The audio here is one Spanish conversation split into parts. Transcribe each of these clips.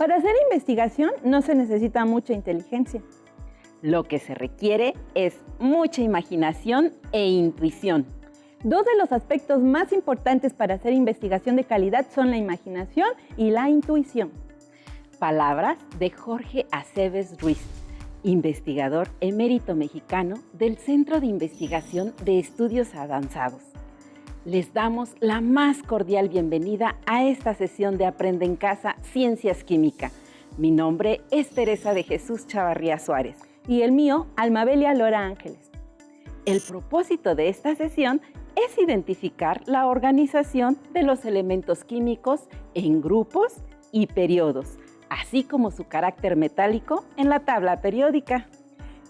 Para hacer investigación no se necesita mucha inteligencia. Lo que se requiere es mucha imaginación e intuición. Dos de los aspectos más importantes para hacer investigación de calidad son la imaginación y la intuición. Palabras de Jorge Aceves Ruiz, investigador emérito mexicano del Centro de Investigación de Estudios Avanzados. Les damos la más cordial bienvenida a esta sesión de Aprende en Casa Ciencias Química. Mi nombre es Teresa de Jesús Chavarría Suárez. Y el mío, Almabelia Lora Ángeles. El propósito de esta sesión es identificar la organización de los elementos químicos en grupos y periodos, así como su carácter metálico en la tabla periódica.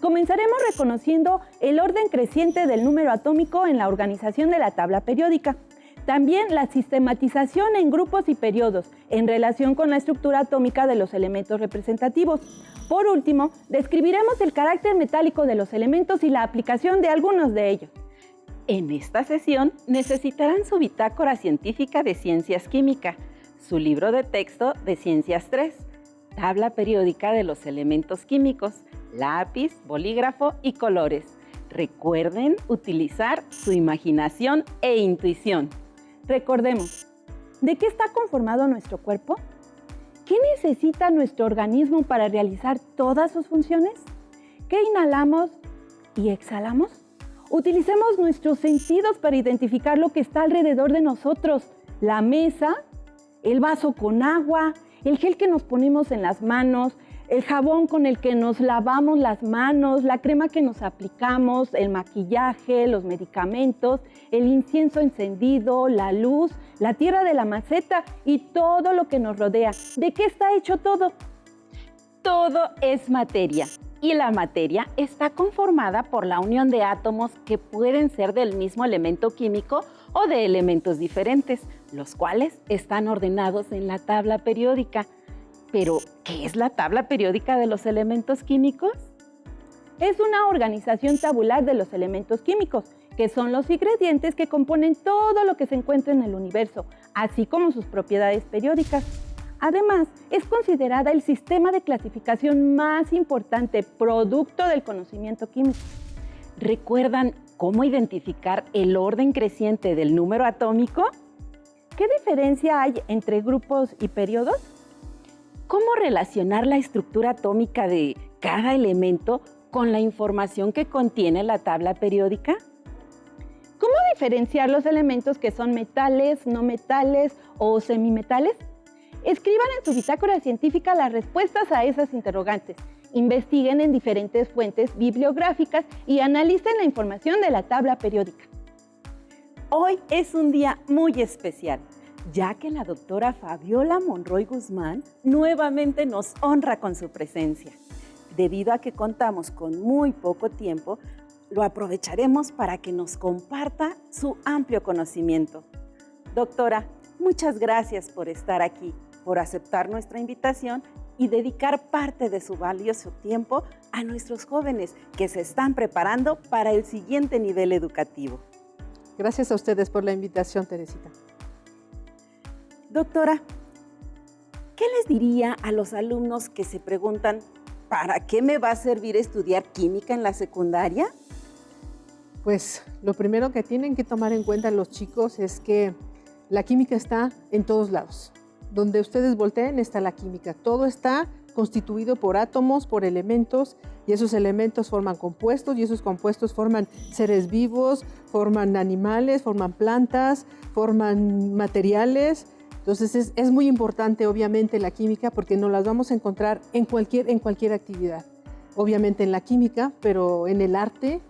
Comenzaremos reconociendo el orden creciente del número atómico en la organización de la tabla periódica. También la sistematización en grupos y periodos en relación con la estructura atómica de los elementos representativos. Por último, describiremos el carácter metálico de los elementos y la aplicación de algunos de ellos. En esta sesión necesitarán su bitácora científica de Ciencias Química, su libro de texto de Ciencias 3, tabla periódica de los elementos químicos, lápiz, bolígrafo y colores. Recuerden utilizar su imaginación e intuición. Recordemos, ¿de qué está conformado nuestro cuerpo? ¿Qué necesita nuestro organismo para realizar todas sus funciones? ¿Qué inhalamos y exhalamos? Utilicemos nuestros sentidos para identificar lo que está alrededor de nosotros. La mesa, el vaso con agua, el gel que nos ponemos en las manos, el jabón con el que nos lavamos las manos, la crema que nos aplicamos, el maquillaje, los medicamentos, el incienso encendido, la luz, la tierra de la maceta y todo lo que nos rodea. ¿De qué está hecho todo? Todo es materia y la materia está conformada por la unión de átomos que pueden ser del mismo elemento químico o de elementos diferentes, los cuales están ordenados en la tabla periódica. Pero, ¿qué es la tabla periódica de los elementos químicos? Es una organización tabular de los elementos químicos, que son los ingredientes que componen todo lo que se encuentra en el universo, así como sus propiedades periódicas. Además, es considerada el sistema de clasificación más importante, producto del conocimiento químico. ¿Recuerdan cómo identificar el orden creciente del número atómico? ¿Qué diferencia hay entre grupos y periodos? ¿Cómo relacionar la estructura atómica de cada elemento con la información que contiene la tabla periódica? ¿Cómo diferenciar los elementos que son metales, no metales o semimetales? Escriban en su bitácora científica las respuestas a esas interrogantes. Investiguen en diferentes fuentes bibliográficas y analicen la información de la tabla periódica. Hoy es un día muy especial, ya que la doctora Fabiola Monroy Guzmán nuevamente nos honra con su presencia. Debido a que contamos con muy poco tiempo, lo aprovecharemos para que nos comparta su amplio conocimiento. Doctora, muchas gracias por estar aquí, por aceptar nuestra invitación y dedicar parte de su valioso tiempo a nuestros jóvenes que se están preparando para el siguiente nivel educativo. Gracias a ustedes por la invitación, Teresita. Doctora, ¿qué les diría a los alumnos que se preguntan ¿para qué me va a servir estudiar química en la secundaria? Pues lo primero que tienen que tomar en cuenta los chicos es que la química está en todos lados. Donde ustedes volteen está la química. Todo está constituido por átomos, por elementos, y esos elementos forman compuestos, y esos compuestos forman seres vivos, forman animales, forman plantas, forman materiales. Entonces es muy importante, obviamente, la química porque nos las vamos a encontrar en cualquier actividad. Obviamente en la química, pero en el arte,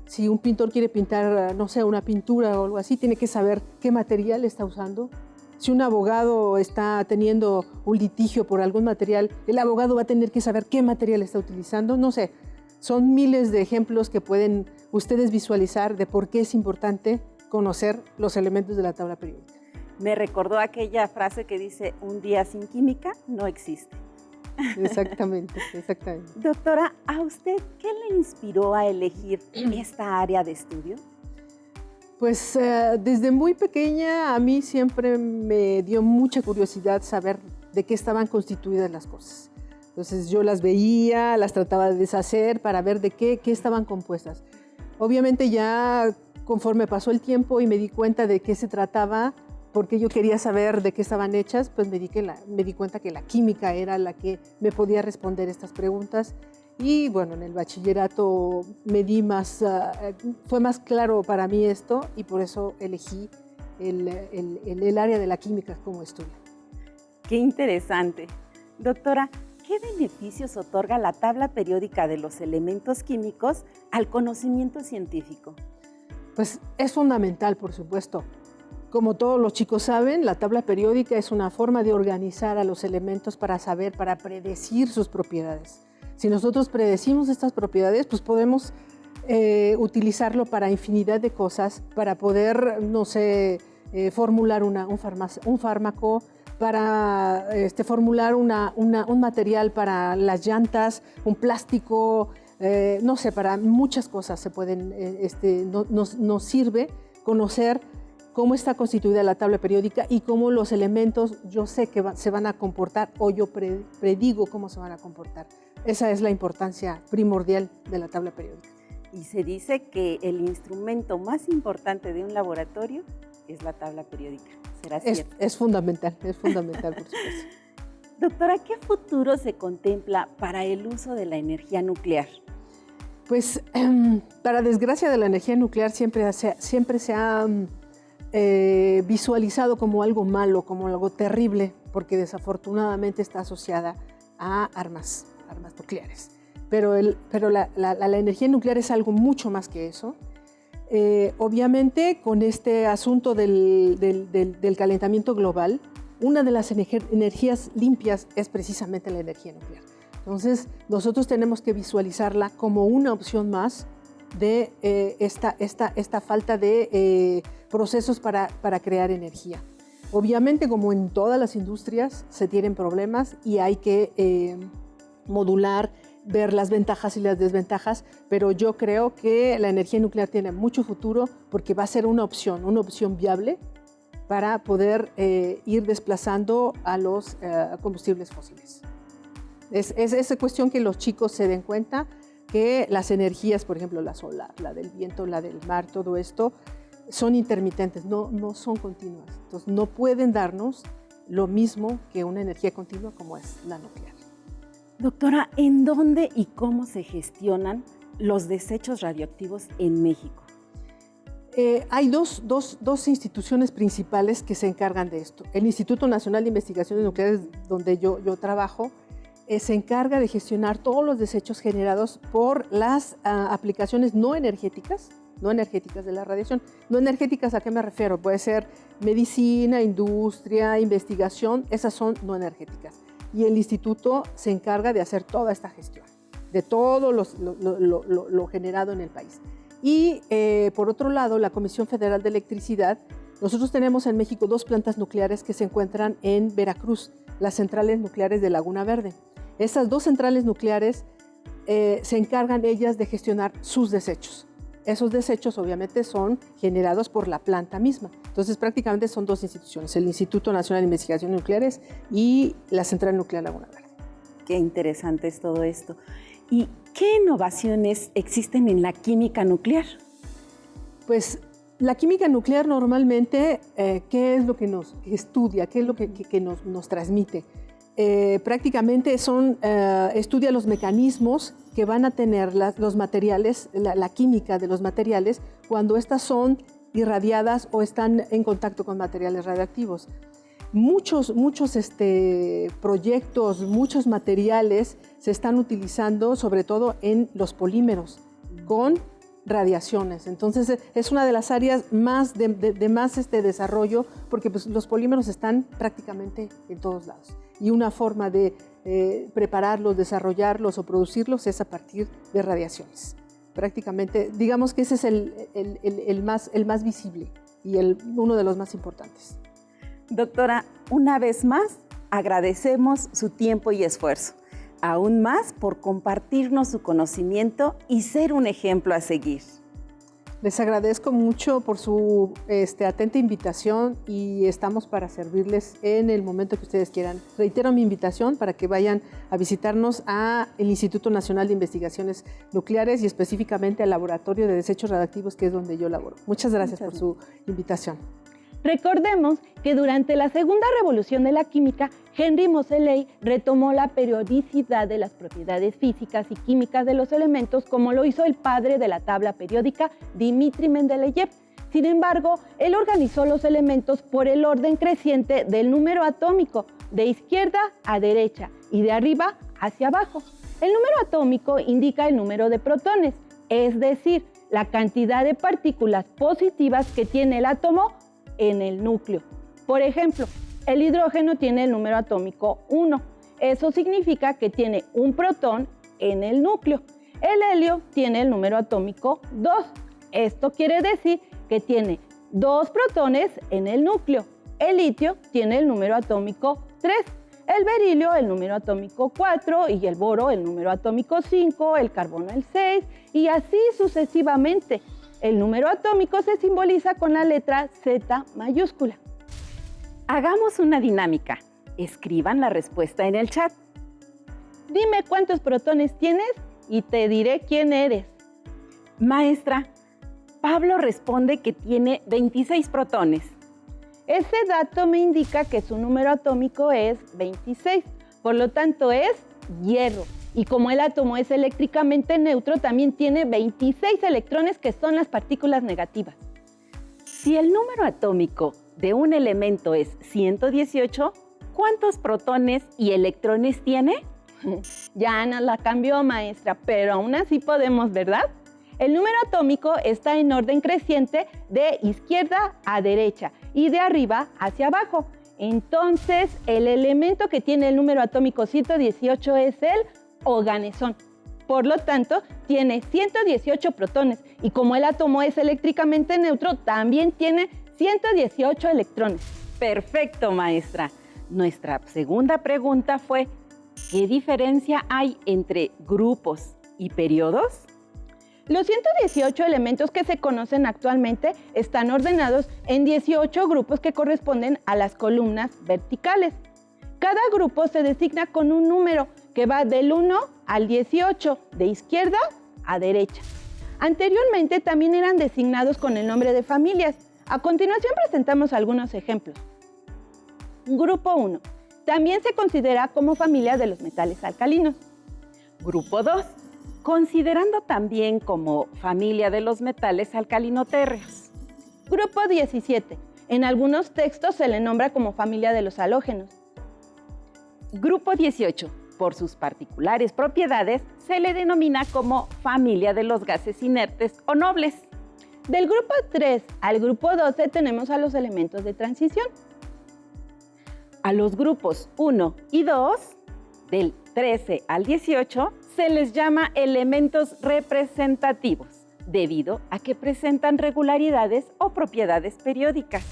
si un pintor quiere pintar, no sé, una pintura o algo así, tiene que saber qué material está usando. Si un abogado está teniendo un litigio por algún material, el abogado va a tener que saber qué material está utilizando. No sé, son miles de ejemplos que pueden ustedes visualizar de por qué es importante conocer los elementos de la tabla periódica. Me recordó aquella frase que dice, un día sin química no existe. Exactamente, exactamente. Doctora, ¿a usted qué le inspiró a elegir esta área de estudio? Pues desde muy pequeña a mí siempre me dio mucha curiosidad saber de qué estaban constituidas las cosas. Entonces yo las veía, las trataba de deshacer para ver de qué estaban compuestas. Obviamente ya conforme pasó el tiempo y me di cuenta de qué se trataba, porque yo quería saber de qué estaban hechas, pues me di cuenta que la química era la que me podía responder estas preguntas. Y bueno, en el bachillerato fue más claro para mí esto y por eso elegí el área de la química como estudio. Qué interesante. Doctora, ¿qué beneficios otorga la tabla periódica de los elementos químicos al conocimiento científico? Pues es fundamental, por supuesto. Como todos los chicos saben, la tabla periódica es una forma de organizar a los elementos para predecir sus propiedades. Si nosotros predecimos estas propiedades, pues podemos utilizarlo para infinidad de cosas, para poder, no sé, formular un fármaco, para formular un material para las llantas, un plástico, no sé, para muchas cosas nos sirve conocer cómo está constituida la tabla periódica y cómo los elementos yo sé que se van a comportar o yo predigo cómo se van a comportar. Esa es la importancia primordial de la tabla periódica. Y se dice que el instrumento más importante de un laboratorio es la tabla periódica. ¿Será cierto? Es fundamental, por supuesto. Doctora, ¿qué futuro se contempla para el uso de la energía nuclear? Pues, para desgracia de la energía nuclear siempre se ha visualizado como algo malo, como algo terrible, porque desafortunadamente está asociada a armas nucleares. Pero la energía nuclear es algo mucho más que eso. Obviamente, con este asunto del calentamiento global, una de las energías limpias es precisamente la energía nuclear. Entonces, nosotros tenemos que visualizarla como una opción más de esta falta de procesos para crear energía. Obviamente, como en todas las industrias, se tienen problemas y hay que modular, ver las ventajas y las desventajas, pero yo creo que la energía nuclear tiene mucho futuro porque va a ser una opción viable para poder ir desplazando a los combustibles fósiles. Es esa cuestión que los chicos se den cuenta que las energías, por ejemplo, la solar, la del viento, la del mar, todo esto, son intermitentes, no son continuas. Entonces, no pueden darnos lo mismo que una energía continua como es la nuclear. Doctora, ¿en dónde y cómo se gestionan los desechos radioactivos en México? Hay dos instituciones principales que se encargan de esto. El Instituto Nacional de Investigaciones Nucleares, donde yo trabajo, se encarga de gestionar todos los desechos generados por las aplicaciones no energéticas de la radiación. No energéticas, ¿a qué me refiero? Puede ser medicina, industria, investigación, esas son no energéticas. Y el instituto se encarga de hacer toda esta gestión, de todo lo generado en el país. Y por otro lado, la Comisión Federal de Electricidad, nosotros tenemos en México 2 plantas nucleares que se encuentran en Veracruz, las centrales nucleares de Laguna Verde. Esas 2 centrales nucleares se encargan ellas de gestionar sus desechos. Esos desechos obviamente son generados por la planta misma. Entonces prácticamente son 2 instituciones, el Instituto Nacional de Investigaciones Nucleares y la Central Nuclear Laguna Verde. Qué interesante es todo esto. ¿Y qué innovaciones existen en la química nuclear? Pues la química nuclear normalmente, ¿qué es lo que nos estudia? ¿Qué es lo que nos transmite? Prácticamente estudia los mecanismos que van a tener los materiales, la química de los materiales cuando estas son irradiadas o están en contacto con materiales radioactivos. Muchos proyectos, muchos materiales se están utilizando sobre todo en los polímeros con radiaciones. Entonces es una de las áreas más de más desarrollo porque pues, los polímeros están prácticamente en todos lados. Y una forma de prepararlos, desarrollarlos o producirlos es a partir de radiaciones. Prácticamente, digamos que ese es el más visible y uno de los más importantes. Doctora, una vez más, agradecemos su tiempo y esfuerzo. Aún más por compartirnos su conocimiento y ser un ejemplo a seguir. Les agradezco mucho por su atenta invitación y estamos para servirles en el momento que ustedes quieran. Reitero mi invitación para que vayan a visitarnos al Instituto Nacional de Investigaciones Nucleares y específicamente al Laboratorio de Desechos Radiactivos, que es donde yo laboro. Muchas gracias por su invitación. Recordemos que durante la Segunda Revolución de la Química, Henry Moseley retomó la periodicidad de las propiedades físicas y químicas de los elementos, como lo hizo el padre de la tabla periódica, Dmitri Mendeleev. Sin embargo, él organizó los elementos por el orden creciente del número atómico, de izquierda a derecha y de arriba hacia abajo. El número atómico indica el número de protones, es decir, la cantidad de partículas positivas que tiene el átomo en el núcleo. Por ejemplo, el hidrógeno tiene el número atómico 1. Eso significa que tiene un protón en el núcleo. El helio tiene el número atómico 2. Esto quiere decir que tiene 2 protones en el núcleo. El litio tiene el número atómico 3. El berilio el número atómico 4 y el boro el número atómico 5, el carbono el 6 y así sucesivamente. El número atómico se simboliza con la letra Z mayúscula. Hagamos una dinámica. Escriban la respuesta en el chat. Dime cuántos protones tienes y te diré quién eres. Maestra, Pablo responde que tiene 26 protones. Ese dato me indica que su número atómico es 26, por lo tanto es hierro. Y como el átomo es eléctricamente neutro, también tiene 26 electrones, que son las partículas negativas. Si el número atómico de un elemento es 118, ¿cuántos protones y electrones tiene? Ya nos la cambió, maestra, pero aún así podemos, ¿verdad? El número atómico está en orden creciente de izquierda a derecha y de arriba hacia abajo. Entonces, el elemento que tiene el número atómico 118 es el organezón. Por lo tanto, tiene 118 protones y como el átomo es eléctricamente neutro, también tiene 118 electrones. Perfecto, maestra. Nuestra segunda pregunta fue, ¿qué diferencia hay entre grupos y periodos? Los 118 elementos que se conocen actualmente están ordenados en 18 grupos que corresponden a las columnas verticales. Cada grupo se designa con un número que va del 1 al 18, de izquierda a derecha. Anteriormente también eran designados con el nombre de familias. A continuación presentamos algunos ejemplos. Grupo 1. También se considera como familia de los metales alcalinos. Grupo 2. Considerando también como familia de los metales alcalino-térreos. Grupo 17. En algunos textos se le nombra como familia de los halógenos. Grupo 18. Por sus particulares propiedades, se le denomina como familia de los gases inertes o nobles. Del grupo 3 al grupo 12 tenemos a los elementos de transición. A los grupos 1 y 2, del 13 al 18, se les llama elementos representativos, debido a que presentan regularidades o propiedades periódicas.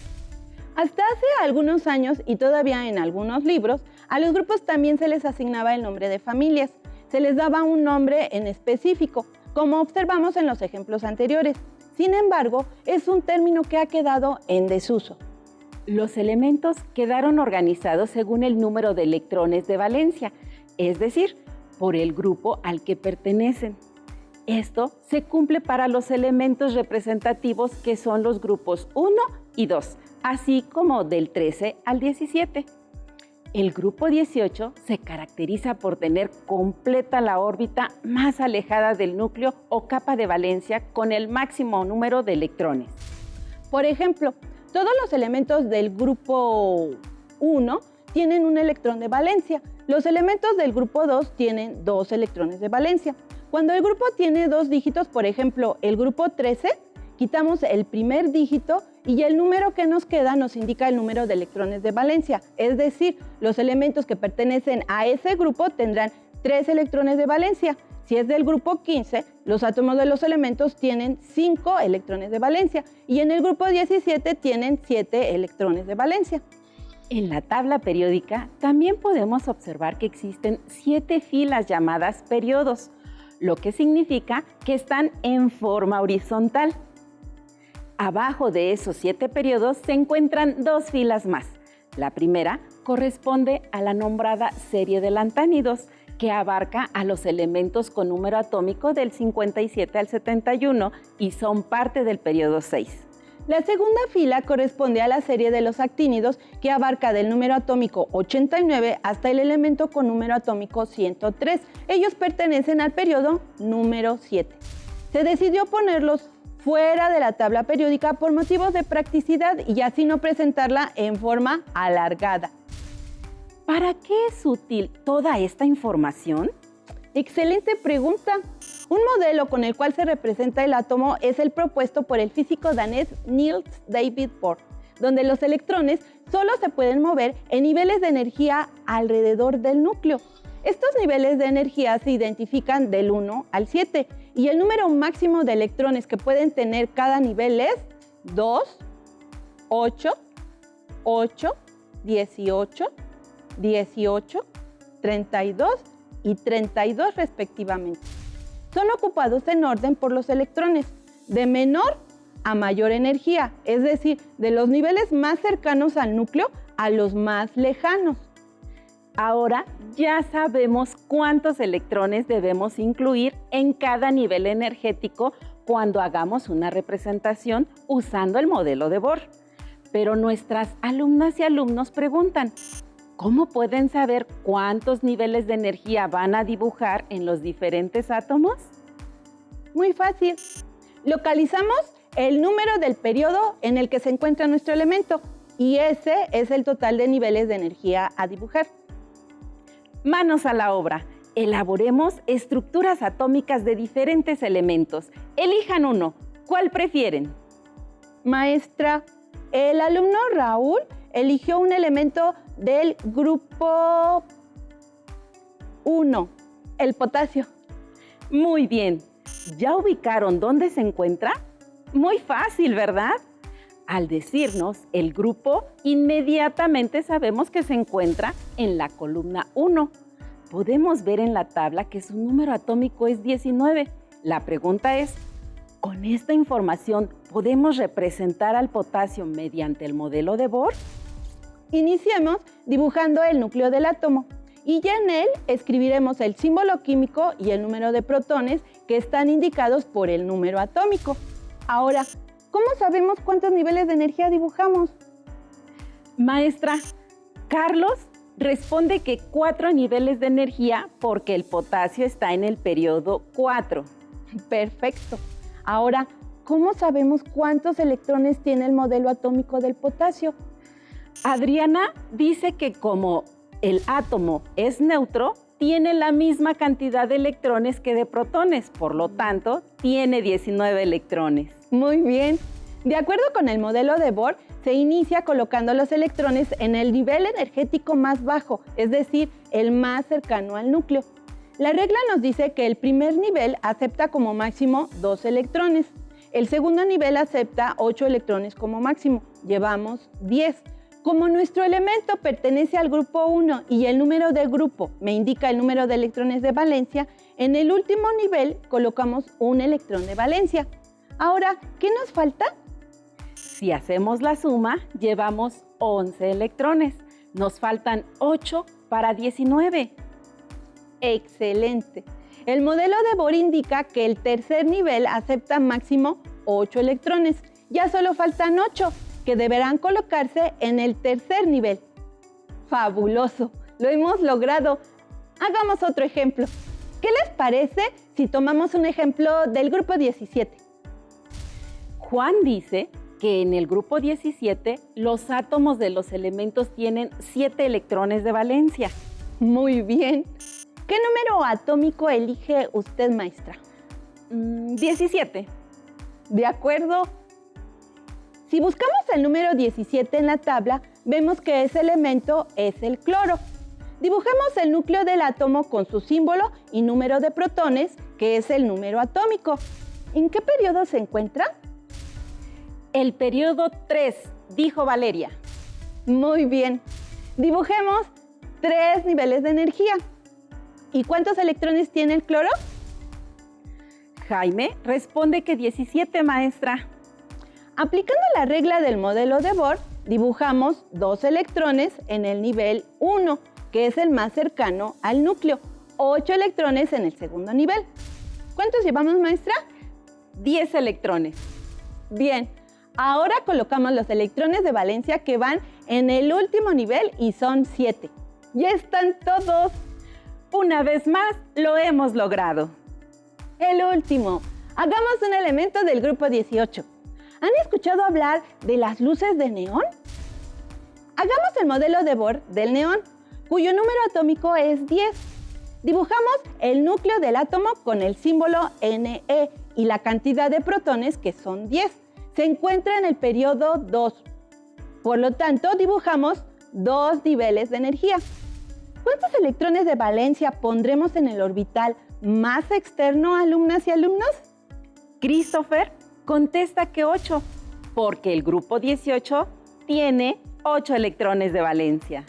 Hasta hace algunos años, y todavía en algunos libros, a los grupos también se les asignaba el nombre de familias. Se les daba un nombre en específico, como observamos en los ejemplos anteriores. Sin embargo, es un término que ha quedado en desuso. Los elementos quedaron organizados según el número de electrones de valencia, es decir, por el grupo al que pertenecen. Esto se cumple para los elementos representativos que son los grupos 1 y 2, así como del 13 al 17. El grupo 18 se caracteriza por tener completa la órbita más alejada del núcleo o capa de valencia con el máximo número de electrones. Por ejemplo, todos los elementos del grupo 1 tienen un electrón de valencia. Los elementos del grupo 2 tienen 2 electrones de valencia. Cuando el grupo tiene 2 dígitos, por ejemplo, el grupo 13, quitamos el primer dígito y el número que nos queda nos indica el número de electrones de valencia. Es decir, los elementos que pertenecen a ese grupo tendrán 3 electrones de valencia. Si es del grupo 15, los átomos de los elementos tienen 5 electrones de valencia y en el grupo 17 tienen 7 electrones de valencia. En la tabla periódica también podemos observar que existen 7 filas llamadas periodos, lo que significa que están en forma horizontal. Abajo de esos 7 periodos se encuentran 2 filas más. La primera corresponde a la nombrada serie de lantánidos, que abarca a los elementos con número atómico del 57 al 71 y son parte del periodo 6. La segunda fila corresponde a la serie de los actínidos, que abarca del número atómico 89 hasta el elemento con número atómico 103. Ellos pertenecen al periodo número 7. Se decidió ponerlos fuera de la tabla periódica por motivos de practicidad y así no presentarla en forma alargada. ¿Para qué es útil toda esta información? Excelente pregunta. Un modelo con el cual se representa el átomo es el propuesto por el físico danés Niels David Bohr, donde los electrones solo se pueden mover en niveles de energía alrededor del núcleo. Estos niveles de energía se identifican del 1 al 7 y el número máximo de electrones que pueden tener cada nivel es 2, 8, 8, 18, 18, 32 y 32 respectivamente. Son ocupados en orden por los electrones, de menor a mayor energía, es decir, de los niveles más cercanos al núcleo a los más lejanos. Ahora ya sabemos cuántos electrones debemos incluir en cada nivel energético cuando hagamos una representación usando el modelo de Bohr. Pero nuestras alumnas y alumnos preguntan, ¿cómo pueden saber cuántos niveles de energía van a dibujar en los diferentes átomos? Muy fácil. Localizamos el número del periodo en el que se encuentra nuestro elemento y ese es el total de niveles de energía a dibujar. Manos a la obra. Elaboremos estructuras atómicas de diferentes elementos. Elijan uno. ¿Cuál prefieren? Maestra, el alumno Raúl eligió un elemento del grupo 1, el potasio. Muy bien. ¿Ya ubicaron dónde se encuentra? Muy fácil, ¿verdad? Al decirnos el grupo, inmediatamente sabemos que se encuentra en la columna 1. Podemos ver en la tabla que su número atómico es 19. La pregunta es, ¿con esta información podemos representar al potasio mediante el modelo de Bohr? Iniciemos dibujando el núcleo del átomo y ya en él escribiremos el símbolo químico y el número de protones que están indicados por el número atómico. Ahora, ¿cómo sabemos cuántos niveles de energía dibujamos? Maestra, Carlos responde que 4 niveles de energía porque el potasio está en el periodo 4. Perfecto. Ahora, ¿cómo sabemos cuántos electrones tiene el modelo atómico del potasio? Adriana dice que como el átomo es neutro, tiene la misma cantidad de electrones que de protones, por lo tanto, tiene 19 electrones. Muy bien. De acuerdo con el modelo de Bohr, se inicia colocando los electrones en el nivel energético más bajo, es decir, el más cercano al núcleo. La regla nos dice que el primer nivel acepta como máximo 2 electrones. El segundo nivel acepta 8 electrones como máximo. Llevamos 10. Como nuestro elemento pertenece al grupo 1 y el número de grupo me indica el número de electrones de valencia, en el último nivel colocamos un electrón de valencia. Ahora, ¿qué nos falta? Si hacemos la suma, llevamos 11 electrones. Nos faltan 8 para 19. Excelente. El modelo de Bohr indica que el tercer nivel acepta máximo 8 electrones. Ya solo faltan 8, que deberán colocarse en el tercer nivel. ¡Fabuloso! ¡Lo hemos logrado! Hagamos otro ejemplo. ¿Qué les parece si tomamos un ejemplo del grupo 17? Juan dice que en el grupo 17 los átomos de los elementos tienen 7 electrones de valencia. Muy bien. ¿Qué número atómico elige usted, maestra? 17. De acuerdo. Si buscamos el número 17 en la tabla, vemos que ese elemento es el cloro. Dibujemos el núcleo del átomo con su símbolo y número de protones, que es el número atómico. ¿En qué periodo se encuentra? El periodo 3, dijo Valeria. Muy bien. Dibujemos 3 niveles de energía. ¿Y cuántos electrones tiene el cloro? Jaime responde que 17, maestra. Aplicando la regla del modelo de Bohr, dibujamos 2 electrones en el nivel 1, que es el más cercano al núcleo, 8 electrones en el segundo nivel. ¿Cuántos llevamos, maestra? 10 electrones. Bien, ahora colocamos los electrones de valencia que van en el último nivel y son 7. ¡Ya están todos! Una vez más, lo hemos logrado. El último. Hagamos un elemento del grupo 18. ¿Han escuchado hablar de las luces de neón? Hagamos el modelo de Bohr del neón, cuyo número atómico es 10. Dibujamos el núcleo del átomo con el símbolo Ne y la cantidad de protones, que son 10. Se encuentra en el periodo 2. Por lo tanto, dibujamos 2 niveles de energía. ¿Cuántos electrones de valencia pondremos en el orbital más externo, alumnas y alumnos? Christopher contesta que 8, porque el grupo 18 tiene 8 electrones de valencia.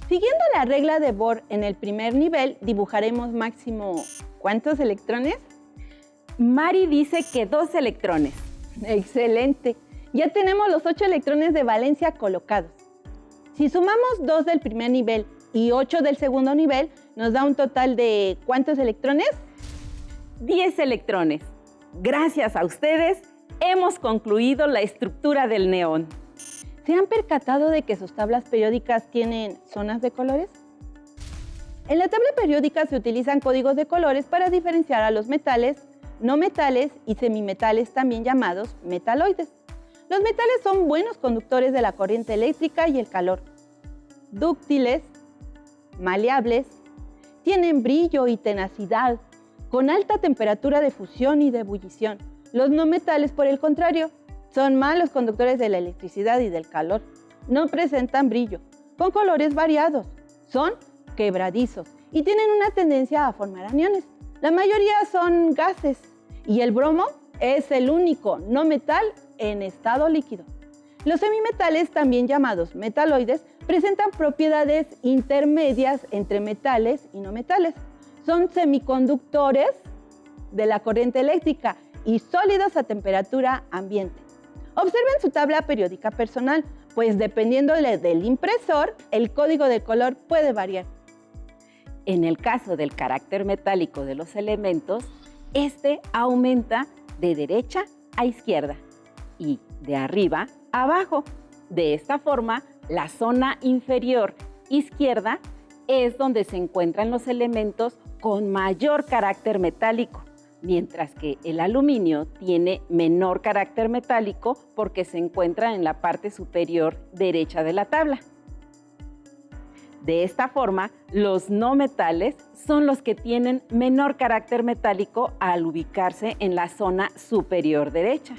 Siguiendo la regla de Bohr en el primer nivel, dibujaremos máximo ¿cuántos electrones? Mari dice que 2 electrones. ¡Excelente! Ya tenemos los 8 electrones de valencia colocados. Si sumamos 2 del primer nivel y 8 del segundo nivel, nos da un total de ¿cuántos electrones? 10 electrones. Gracias a ustedes, hemos concluido la estructura del neón. ¿Se han percatado de que sus tablas periódicas tienen zonas de colores? En la tabla periódica se utilizan códigos de colores para diferenciar a los metales, no metales y semimetales, también llamados metaloides. Los metales son buenos conductores de la corriente eléctrica y el calor. Dúctiles, maleables, tienen brillo y tenacidad, con alta temperatura de fusión y de ebullición. Los no metales, por el contrario, son malos conductores de la electricidad y del calor. No presentan brillo, con colores variados, son quebradizos y tienen una tendencia a formar aniones. La mayoría son gases y el bromo es el único no metal en estado líquido. Los semimetales, también llamados metaloides, presentan propiedades intermedias entre metales y no metales. Son semiconductores de la corriente eléctrica y sólidos a temperatura ambiente. Observen su tabla periódica personal, pues dependiendo del impresor, el código de color puede variar. En el caso del carácter metálico de los elementos, este aumenta de derecha a izquierda y de arriba a abajo. De esta forma, la zona inferior izquierda es donde se encuentran los elementos con mayor carácter metálico, mientras que el aluminio tiene menor carácter metálico porque se encuentra en la parte superior derecha de la tabla. De esta forma, los no metales son los que tienen menor carácter metálico al ubicarse en la zona superior derecha.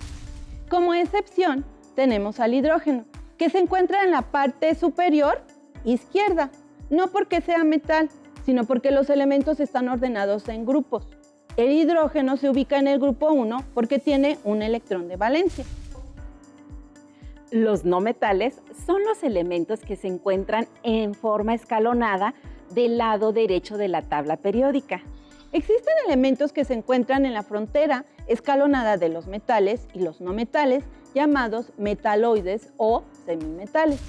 Como excepción, tenemos al hidrógeno, que se encuentra en la parte superior izquierda, no porque sea metal, sino porque los elementos están ordenados en grupos. El hidrógeno se ubica en el grupo 1 porque tiene un electrón de valencia. Los no metales son los elementos que se encuentran en forma escalonada del lado derecho de la tabla periódica. Existen elementos que se encuentran en la frontera escalonada de los metales y los no metales, llamados metaloides o semimetales.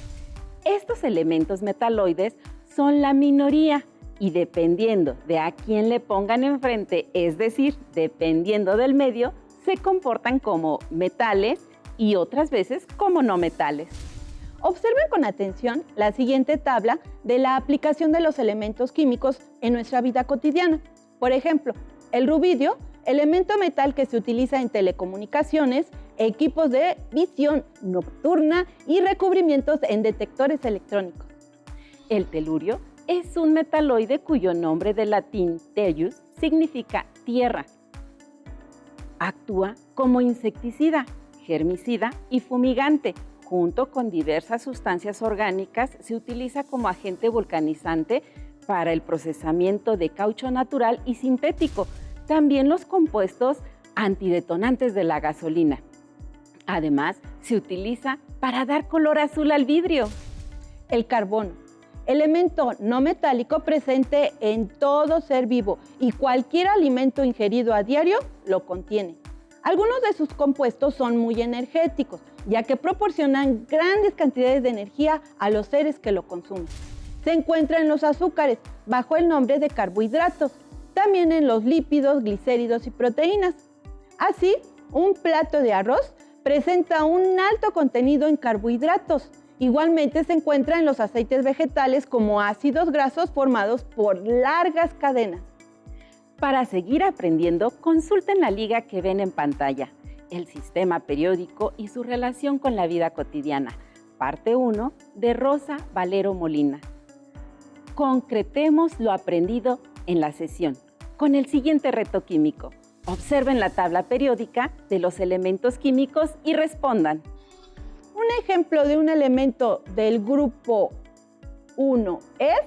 Estos elementos metaloides son la minoría y dependiendo de a quién le pongan enfrente, es decir, dependiendo del medio, se comportan como metales y otras veces como no metales. Observen con atención la siguiente tabla de la aplicación de los elementos químicos en nuestra vida cotidiana. Por ejemplo, el rubidio, elemento metal que se utiliza en telecomunicaciones, equipos de visión nocturna y recubrimientos en detectores electrónicos. El telurio es un metaloide cuyo nombre de latín tellus significa tierra. Actúa como insecticida, germicida y fumigante. Junto con diversas sustancias orgánicas, se utiliza como agente vulcanizante para el procesamiento de caucho natural y sintético, también los compuestos antidetonantes de la gasolina. Además, se utiliza para dar color azul al vidrio. El carbono, elemento no metálico presente en todo ser vivo y cualquier alimento ingerido a diario lo contiene. Algunos de sus compuestos son muy energéticos, ya que proporcionan grandes cantidades de energía a los seres que lo consumen. Se encuentra en los azúcares, bajo el nombre de carbohidratos, también en los lípidos, glicéridos y proteínas. Así, un plato de arroz presenta un alto contenido en carbohidratos. Igualmente se encuentra en los aceites vegetales como ácidos grasos formados por largas cadenas. Para seguir aprendiendo, consulten la liga que ven en pantalla, el sistema periódico y su relación con la vida cotidiana, parte 1 de Rosa Valero Molina. Concretemos lo aprendido en la sesión con el siguiente reto químico. Observen la tabla periódica de los elementos químicos y respondan. Un ejemplo de un elemento del grupo 1 es...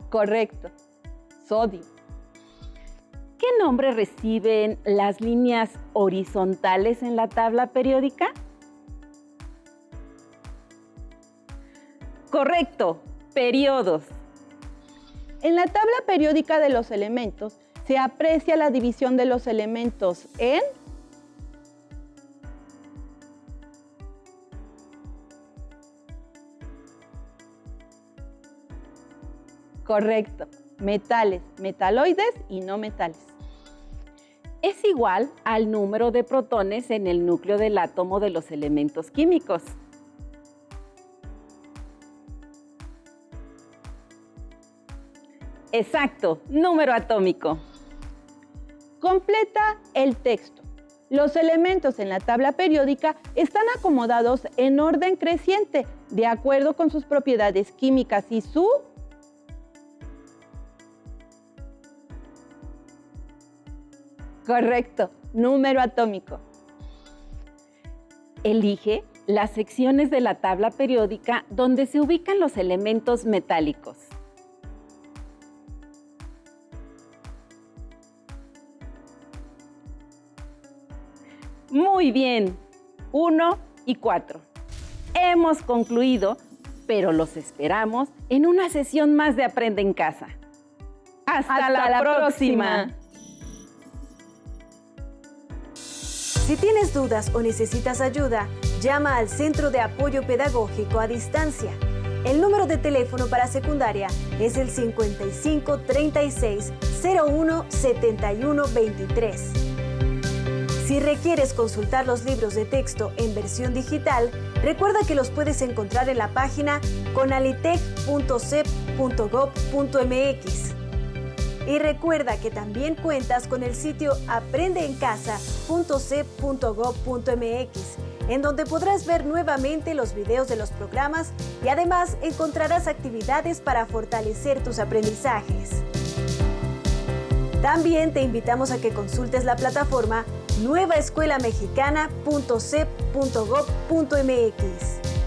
Correcto, sodio. ¿Qué nombre reciben las líneas horizontales en la tabla periódica? Correcto, periodos. En la tabla periódica de los elementos se aprecia la división de los elementos en... Correcto, metales, metaloides y no metales. Es igual al número de protones en el núcleo del átomo de los elementos químicos. Exacto, número atómico. Completa el texto. Los elementos en la tabla periódica están acomodados en orden creciente, de acuerdo con sus propiedades químicas y su... Correcto, número atómico. Elige las secciones de la tabla periódica donde se ubican los elementos metálicos. Muy bien, 1 y 4. Hemos concluido, pero los esperamos en una sesión más de Aprende en Casa. ¡Hasta la próxima! Si tienes dudas o necesitas ayuda, llama al Centro de Apoyo Pedagógico a Distancia. El número de teléfono para secundaria es el 55 36 01 71 23. Si requieres consultar los libros de texto en versión digital, recuerda que los puedes encontrar en la página conalitec.cep.gov.mx. Y recuerda que también cuentas con el sitio aprendeencasa.cep.gov.mx, en donde podrás ver nuevamente los videos de los programas y además encontrarás actividades para fortalecer tus aprendizajes. También te invitamos a que consultes la plataforma nuevaescuelamexicana.cep.gov.mx.